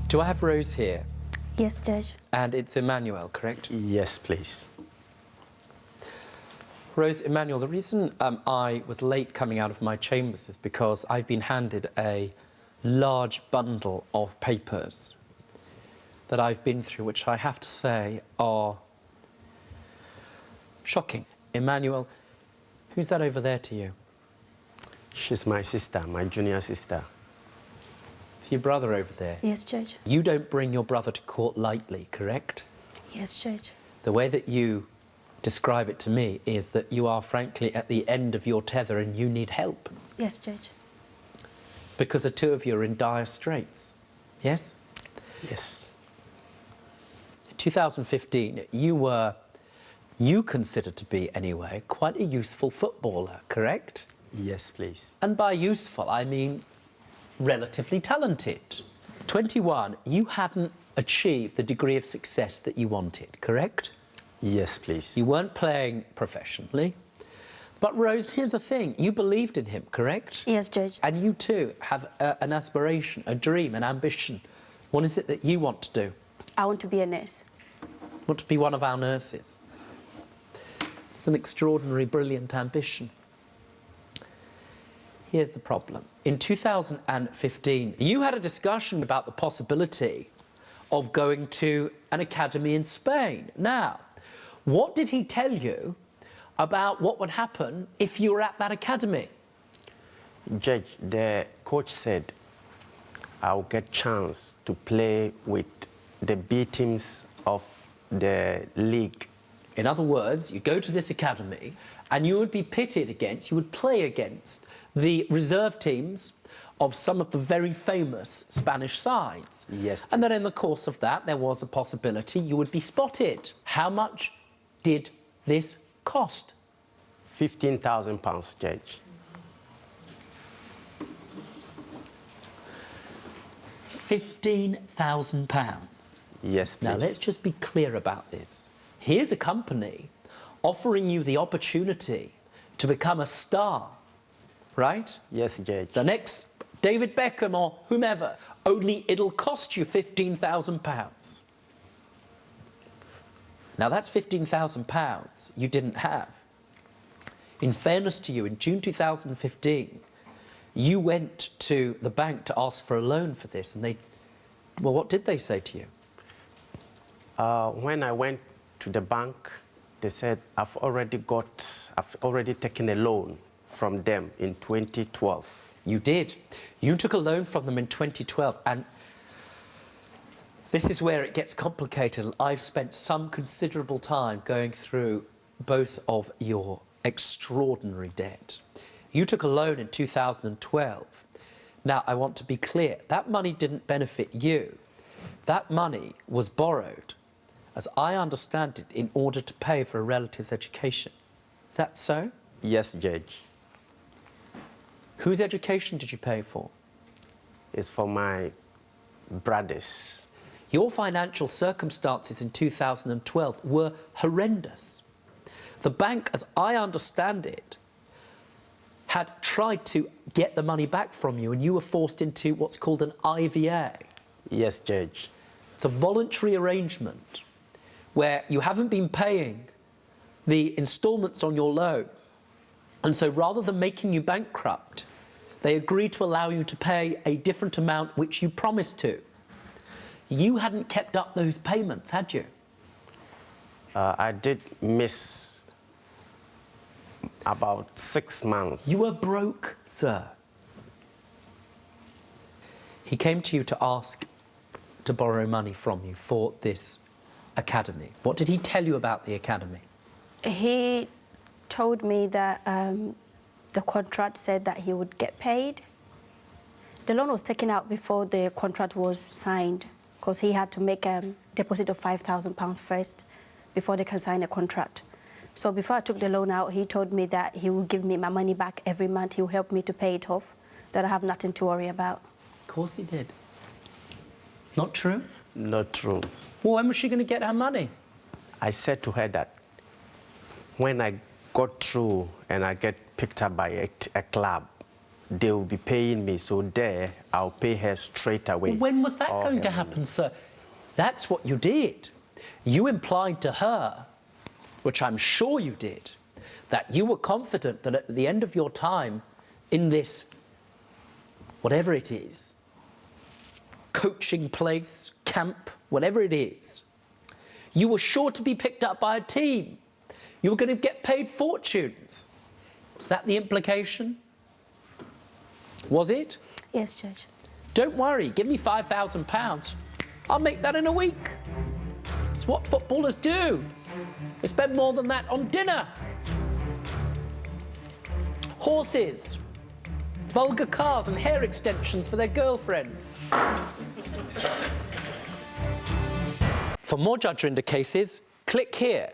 Do I have Rose here? Yes, Judge. And it's Emmanuel, correct? Yes, please. Rose, Emmanuel, the reason I was late coming out of my chambers is because I've been handed a large bundle of papers that I've been through, which I have to say are shocking. Emmanuel, who's that over there to you? She's my sister, my junior sister. It's your brother over there. Yes, Judge. You don't bring your brother to court lightly, correct? Yes, Judge. The way that you describe it to me is that you are, frankly, at the end of your tether and you need help. Yes, Judge. Because the two of you are in dire straits. Yes? Yes. In 2015, you considered to be, anyway, quite a useful footballer, correct? Yes, please. And by useful, I mean relatively talented. 21, you hadn't achieved the degree of success that you wanted, correct? Yes, please. You weren't playing professionally. But Rose, here's the thing. You believed in him, correct? Yes, Judge. And you too have an aspiration, a dream, an ambition. What is it that you want to do? I want to be a nurse. Want to be one of our nurses. It's an extraordinary, brilliant ambition. Here's the problem. In 2015, you had a discussion about the possibility of going to an academy in Spain. Now, what did he tell you about what would happen if you were at that academy? Judge, the coach said I'll get chance to play with the B teams of the league. In other words, you go to this academy and you would be pitted against, you would play against the reserve teams of some of the very famous Spanish sides. Yes. And then in the course of that, there was a possibility you would be spotted. How much did this cost? £15,000, Judge. £15,000. Yes, please. Now, let's just be clear about this. Here's a company offering you the opportunity to become a star, right? Yes, Judge. The next David Beckham or whomever, only it'll cost you £15,000. Now, that's £15,000 you didn't have. In fairness to you, in June 2015, you went to the bank to ask for a loan for this, and well, what did they say to you? When I went to the bank, they said, I've already taken a loan from them in 2012. You did. You took a loan from them in 2012, and this is where it gets complicated. I've spent some considerable time going through both of your extraordinary debt. You took a loan in 2012. Now, I want to be clear, that money didn't benefit you. That money was borrowed, as I understand it, in order to pay for a relative's education. Is that so? Yes, Judge. Whose education did you pay for? It's for my brothers. Your financial circumstances in 2012 were horrendous. The bank, as I understand it, had tried to get the money back from you, and you were forced into what's called an IVA. Yes, Judge. It's a voluntary arrangement where you haven't been paying the instalments on your loan. And so rather than making you bankrupt, they agreed to allow you to pay a different amount which you promised to. You hadn't kept up those payments, had you? I did miss about 6 months. You were broke, sir. He came to you to ask to borrow money from you for this academy. What did he tell you about the academy? He told me that the contract said that he would get paid. The loan was taken out before the contract was signed, because he had to make a deposit of £5,000 first before they can sign a contract. So before I took the loan out, he told me that he will give me my money back every month. He will help me to pay it off, that I have nothing to worry about. Of course he did. Not true? Not true. Well, when was she going to get her money? I said to her that when I got through and I get picked up by a club, they will be paying me. So there, I'll pay her straight away. When was that all going her to money. happen, sir? That's what you did. You implied to her, which I'm sure you did, that you were confident that at the end of your time in this, whatever it is, coaching place, camp, whatever it is, you were sure to be picked up by a team. You were going to get paid fortunes. Is that the implication? Was it? Yes, Judge. Don't worry, give me £5,000. I'll make that in a week. It's what footballers do. They spend more than that on dinner. Horses, vulgar cars and hair extensions for their girlfriends. For more Judge Rinder cases, click here.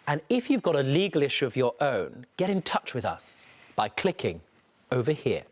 And if you've got a legal issue of your own, get in touch with us by clicking over here.